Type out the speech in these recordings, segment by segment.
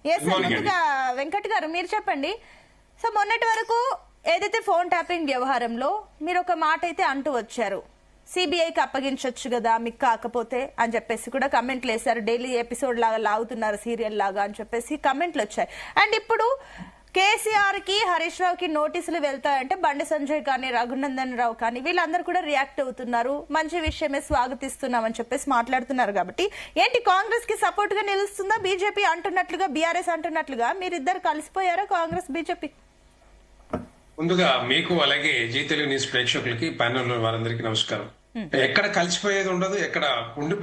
ముందుగా వెంకట్ గారు మీరు చెప్పండి. సో మొన్నటి వరకు ఏదైతే ఫోన్ ట్యాపింగ్ వ్యవహారంలో మీరు ఒక మాట అయితే అంటూ వచ్చారు, సిబిఐకి అప్పగించవచ్చు కదా మీకు కాకపోతే అని చెప్పేసి కూడా కమెంట్లు వేశారు. డైలీ ఎపిసోడ్ లాగా లాగుతున్నారు, సీరియల్ లాగా అని చెప్పేసి కమెంట్లు వచ్చాయి. అండ్ ఇప్పుడు కేసీఆర్ కి హరీష్ రావుకి నోటీసులు వెళ్తాయంటే బండి సంజయ్ కానీ రఘునందన్ రావు కానీ వీళ్ళందరూ కూడా రియాక్ట్ అవుతున్నారు. మంచి విషయమే, స్వాగతిస్తున్నామని చెప్పేసి మాట్లాడుతున్నారు. కాబట్టి ఏంటి కాంగ్రెస్ కి సపోర్ట్ గా నిలుస్తుందా బీజేపీ అంటున్నట్లుగా, బీఆర్ఎస్ అంటున్నట్లుగా మీరిద్దరు కలిసిపోయారా కాంగ్రెస్ బీజేపీ? ముందుగా మీకు అలాగే జీ తెలుగు న్యూస్ ప్రేక్షకులకి ప్యానెల్ వారందరికీ నమస్కారం. ఎక్కడ కలిసిపోయేది ఉండదు, ఎక్కడ ఉండి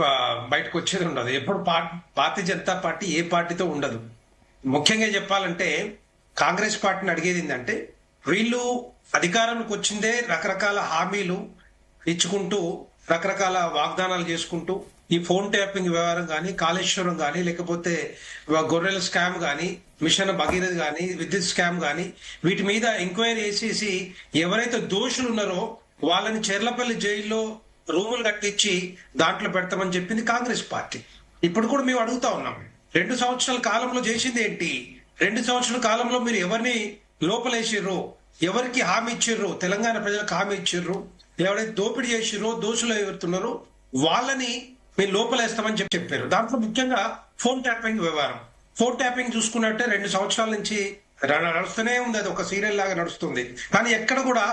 బయటకు వచ్చేది ఉండదు. ఎప్పుడు భారతీయ జనతా పార్టీ ఏ పార్టీతో ఉండదు. ముఖ్యంగా చెప్పాలంటే కాంగ్రెస్ పార్టీని అడిగేది ఏంటంటే, వీళ్ళు అధికారంలోకి వచ్చిందే రకరకాల హామీలు ఇచ్చుకుంటూ, రకరకాల వాగ్దానాలు చేసుకుంటూ, ఈ ఫోన్ ట్యాపింగ్ వ్యవహారం కానీ, కాళేశ్వరం కానీ, లేకపోతే గొర్రెల స్కామ్ కానీ, మిషన్ భగీరథ కానీ, విద్యుత్ స్కామ్ కానీ, వీటి మీద ఎంక్వైరీ చేసేసి ఎవరైతే దోషులు ఉన్నారో వాళ్ళని చెర్లపల్లి జైల్లో రూములు కట్టించి దాంట్లో పెడతామని చెప్పింది కాంగ్రెస్ పార్టీ. ఇప్పుడు కూడా మేము అడుగుతా ఉన్నాం, 2 సంవత్సరాల కాలంలో చేసింది ఏంటి? 2 సంవత్సరాల కాలంలో మీరు ఎవరిని లోపలేసిర్రు, ఎవరికి హామీ ఇచ్చిర్రు, తెలంగాణ ప్రజలకు హామీ ఇచ్చిర్రు, ఎవరైతే దోపిడీ చేసిర్రో, దోషులు ఎవరుతున్నారో వాళ్ళని మేము లోపలేస్తామని చెప్పారు. దాంట్లో ముఖ్యంగా ఫోన్ ట్యాపింగ్ వ్యవహారం. ఫోన్ ట్యాపింగ్ చూసుకున్నట్టే 2 సంవత్సరాల నుంచి నడుస్తూనే ఉంది, అది ఒక సీరియల్ లాగా నడుస్తుంది. కానీ ఎక్కడ కూడా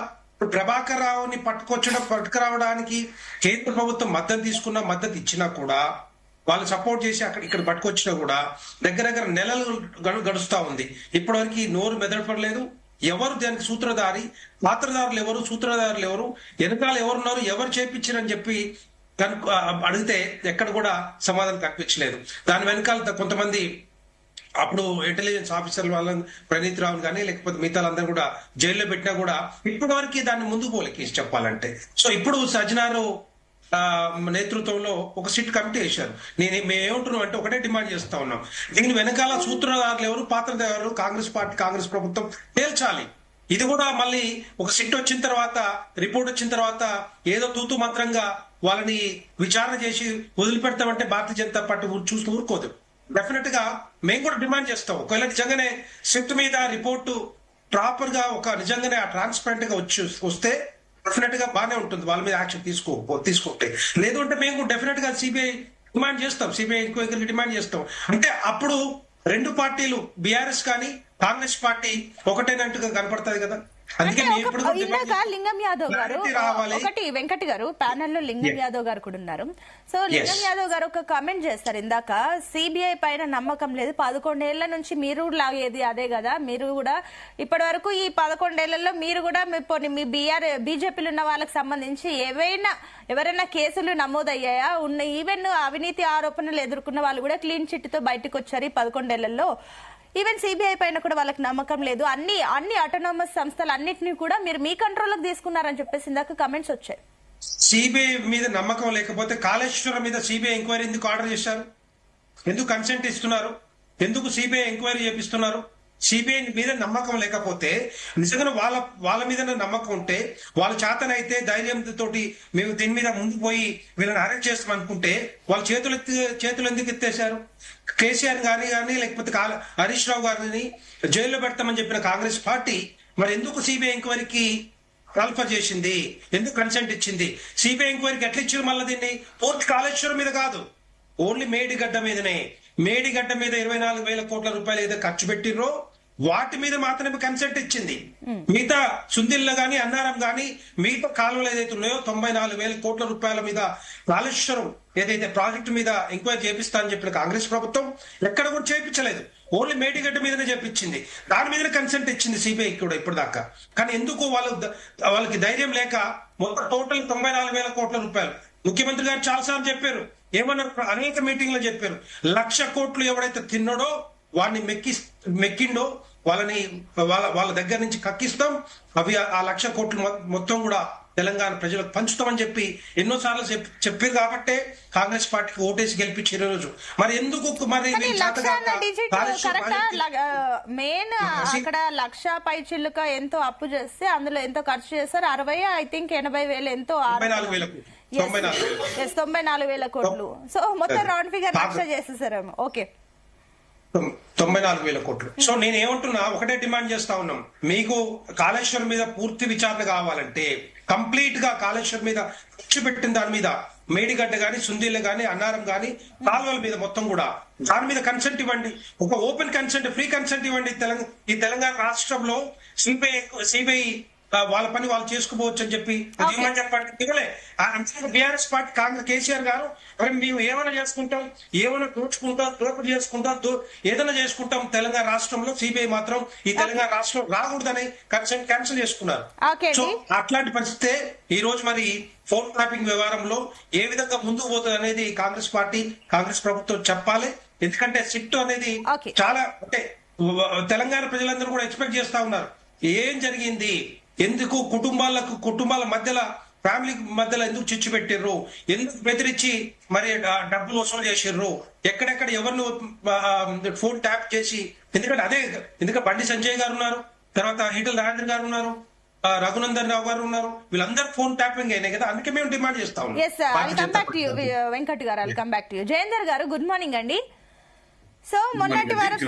ప్రభాకర్ రావుని పట్టుకురావడానికి కేంద్ర ప్రభుత్వం మద్దతు ఇచ్చినా కూడా, వాళ్ళు సపోర్ట్ చేసి ఇక్కడ పట్టుకొచ్చినా కూడా దగ్గర నెలలు గడుస్తా ఉంది. ఇప్పటివరకు నోరు మెదపడలేదు. ఎవరు దానికి సూత్రధారి, పాత్రధారులు ఎవరు, సూత్రధారులు ఎవరు, వెనకాల ఎవరున్నారు, ఎవరు చేపించారని చెప్పి అడిగితే ఎక్కడ కూడా సమాధానం కనిపించలేదు. దాని వెనకాల కొంతమంది అప్పుడు ఇంటెలిజెన్స్ ఆఫీసర్ల వాళ్ళని, ప్రణీత్ రావు కానీ లేకపోతే మిగతాలందరూ కూడా జైల్లో పెట్టినా కూడా ఇప్పటి వరకు దాన్ని ముందుకు పోలే చెప్పాలంటే. సో ఇప్పుడు సజ్జనారు నేతృత్వంలో ఒక సిట్ కమిటీ వేశారు. మేమేమంటున్నాం అంటే ఒకటే డిమాండ్ చేస్తా ఉన్నాం, దీని వెనకాల సూత్రధారులు ఎవరు, పాత్రధారులు కాంగ్రెస్ పార్టీ, కాంగ్రెస్ ప్రభుత్వం తేల్చాలి. ఇది కూడా మళ్ళీ ఒక సిట్ వచ్చిన తర్వాత, రిపోర్ట్ వచ్చిన తర్వాత ఏదో తూతు మంత్రంగా వాళ్ళని విచారణ చేసి వదిలిపెడతామంటే భారతీయ జనతా పార్టీ చూస్తూ ఊరుకోదు. డెఫినెట్ గా మేము కూడా డిమాండ్ చేస్తాం, ఒకవేళ నిజంగానే సిట్ మీద రిపోర్టు ప్రాపర్ గా ఒక నిజంగానే ట్రాన్స్పరెంట్ గా వస్తే డెఫినెట్ గా బాగానే ఉంటుంది, వాళ్ళ మీద యాక్షన్ తీసుకుంటే. లేదు అంటే మేము డెఫినెట్ గా సిబిఐ డిమాండ్ చేస్తాం, సిబిఐ ఎంక్వైరీ డిమాండ్ చేస్తాం. అంటే అప్పుడు 2 పార్టీలు బీఆర్ఎస్ కానీ కాంగ్రెస్ పార్టీ ఒకటేనట్టుగా కనపడుతుంది కదా. ఇందాక లింగం యాదవ్ గారు, ఒకటి వెంకట్ గారు ప్యానెల్ లో లింగం యాదవ్ గారు కూడా ఉన్నారు. సో లింగం యాదవ్ గారు ఒక కామెంట్ చేస్తారు, ఇందాక సిబిఐ పైన నమ్మకం లేదు, 11 ఏళ్ల నుంచి మీరు లాగేది అదే కదా, మీరు కూడా ఇప్పటి వరకు ఈ 11 ఏళ్లలో మీరు కూడా మీ బీజేపీలో ఉన్న వాళ్ళకి సంబంధించి ఎవరైనా కేసులు నమోదయ్యాయా? ఈవెన్ అవినీతి ఆరోపణలు ఎదుర్కొన్న వాళ్ళు కూడా క్లీన్ చిట్ తో బయటకు వచ్చారు ఈ 11 ఏళ్లలో. ఈవెన్ సిబిఐ పైన కూడా వాళ్ళకి నమ్మకం లేదు. అన్ని ఆటోనామస్ సంస్థలు అన్నింటినీ కూడా మీరు మీ కంట్రోల్లోకి తీసుకున్నారని చెప్పేసి ఇందాక కమెంట్స్ వచ్చాయి. సిబిఐ మీద నమ్మకం లేకపోతే కాళేశ్వరం మీద సిబిఐ ఎంక్వైరీ ఎందుకు ఆర్డర్ చేశారు? ఎందుకు కన్సెంట్ ఇస్తున్నారు? ఎందుకు సిబిఐ ఎంక్వైరీ చేపిస్తున్నారు? సిబిఐ మీద నమ్మకం లేకపోతే, నిజంగా వాళ్ళ మీద నమ్మకం ఉంటే, వాళ్ళ చేతనైతే ధైర్యంతో మేము దీని మీద ముందుకు పోయి వీళ్ళని అరెస్ట్ చేస్తాం అనుకుంటే వాళ్ళ చేతులు ఎందుకు ఎత్తేశారు? కేసీఆర్ కానీ లేకపోతే హరీష్ రావు గారిని జైల్లో పెడతామని చెప్పిన కాంగ్రెస్ పార్టీ మరి ఎందుకు సిబిఐ ఎంక్వైరీకి కాల్ఫర్ చేసింది? ఎందుకు కన్సెంట్ ఇచ్చింది? సిబిఐ ఎంక్వైరీకి ఎట్లా ఇచ్చారు? మళ్ళీ దీన్ని పూర్తి కాళేశ్వరం మీద కాదు, ఓన్లీ మేడిగడ్డ మీదనే. మేడిగడ్డ మీద 24,000 కోట్ల రూపాయలు ఏదో ఖర్చు పెట్టిర్రో వాటి మీద మాత్రమే కన్సెంట్ ఇచ్చింది. మిగతా సుందిల్లో గాని, అన్నారం గాని, మిగతా కాలువలు ఏదైతే ఉన్నాయో 94,000 కోట్ల రూపాయల మీద కాళేశ్వరం ఏదైతే ప్రాజెక్టు మీద ఎంక్వైరీ చేపిస్తా అని చెప్పిన కాంగ్రెస్ ప్రభుత్వం ఎక్కడ కూడా చేయించలేదు. ఓన్లీ మేడిగడ్డ మీదనే చేపించింది. దాని మీదనే కన్సెంట్ ఇచ్చింది సిబిఐకి కూడా ఇప్పుడు దాకా. కానీ ఎందుకు వాళ్ళకి ధైర్యం లేక మొత్తం టోటల్ 94,000 కోట్ల రూపాయలు ముఖ్యమంత్రి గారు చాలాసార్లు చెప్పారు, ఏమన్నారు, అనేక మీటింగ్ లో చెప్పారు, 1,00,000 కోట్లు ఎవడైతే తిన్నాడో వాడిని మెక్కిండో వాళ్ళ దగ్గర నుంచి కక్కిస్తాం, అవి ఆ 1,00,000 కోట్లు మొత్తం కూడా తెలంగాణ ప్రజలకు పంచుతామని చెప్పి ఎన్నోసార్లు చెప్పారు. కాబట్టే కాంగ్రెస్ పార్టీకి ఓటేసి గెలిపించారు రోజు. మరి ఎందుకు మెయిన్ అక్కడ 1,00,000 పై చిల్లుక ఎంతో అప్పు చేస్తే అందులో ఎంతో ఖర్చు చేస్తారు, 80,000 ఎంతో 94,000 కోట్లు. సో మొత్తం రౌండ్ ఫిగర్ 1,00,000 చేసేసారేమో. ఓకే, 94,000 కోట్లు. సో నేను ఏమంటున్నా, ఒకటే డిమాండ్ చేస్తా ఉన్నాం, మీకు కాళేశ్వరం మీద పూర్తి విచారణ కావాలంటే కంప్లీట్ గా కాళేశ్వరం మీద ఖర్చు పెట్టిన దాని మీద మేడిగడ్డ గాని, సుందీల గాని, అన్నారం గాని, కాలువల మీద మొత్తం కూడా దాని మీద కన్సెంట్ ఇవ్వండి. ఒక ఓపెన్ కన్సెంట్, ఫ్రీ కన్సెంట్ ఇవ్వండి. ఈ తెలంగాణ రాష్ట్రంలో సిబిఐ వాళ్ళ పని వాళ్ళు చేసుకోవచ్చు అని చెప్పి అది ఏమని చెప్పండి. ఇవ్వలే. బీఆర్ఎస్ పార్టీ, కాంగ్రెస్, కేసీఆర్ గారు మరి మేము ఏమైనా చేసుకుంటాం, ఏమైనా దోపిడీ చేసుకుంటాం, ఏదైనా చేసుకుంటాం, తెలంగాణ రాష్ట్రంలో సిబిఐ మాత్రం ఈ తెలంగాణ రాష్ట్రం రాకూడదని కన్సెంట్ క్యాన్సిల్ చేసుకున్నారు. సో అట్లాంటి పరిస్థితే ఈ రోజు మరి ఫోన్ ట్రాపింగ్ వ్యవహారంలో ఏ విధంగా ముందుకు పోతుంది అనేది కాంగ్రెస్ పార్టీ, కాంగ్రెస్ ప్రభుత్వం చెప్పాలి. ఎందుకంటే సిట్ అనేది చాలా అంటే తెలంగాణ ప్రజలందరూ కూడా ఎక్స్పెక్ట్ చేస్తా ఉన్నారు. ఏం జరిగింది, ఎందుకు కుటుంబాల మధ్యలో, ఫ్యామిలీ మధ్యలో ఎందుకు చిచ్చు పెట్టిర్రు, ఎందుకు బెదిరించి మరి డబ్బులు వసూలు చేసిర్రు, ఎక్కడెక్కడ ఎవరిని ఫోన్ ట్యాప్ చేసి, ఎందుకంటే బండి సంజయ్ గారు ఉన్నారు, తర్వాత ఈటల రాజేంద్ర గారు ఉన్నారు, రఘునందన్ రావు గారు ఉన్నారు, వీళ్ళందరూ ఫోన్ ట్యాపింగ్ అయినాయి కదా, అందుకే మేము డిమాండ్ చేస్తా ఉన్నాం. వెంకట్ గారు, జయేందర్ గారు గుడ్ మార్నింగ్ అండి. సో మొన్నటి వరకు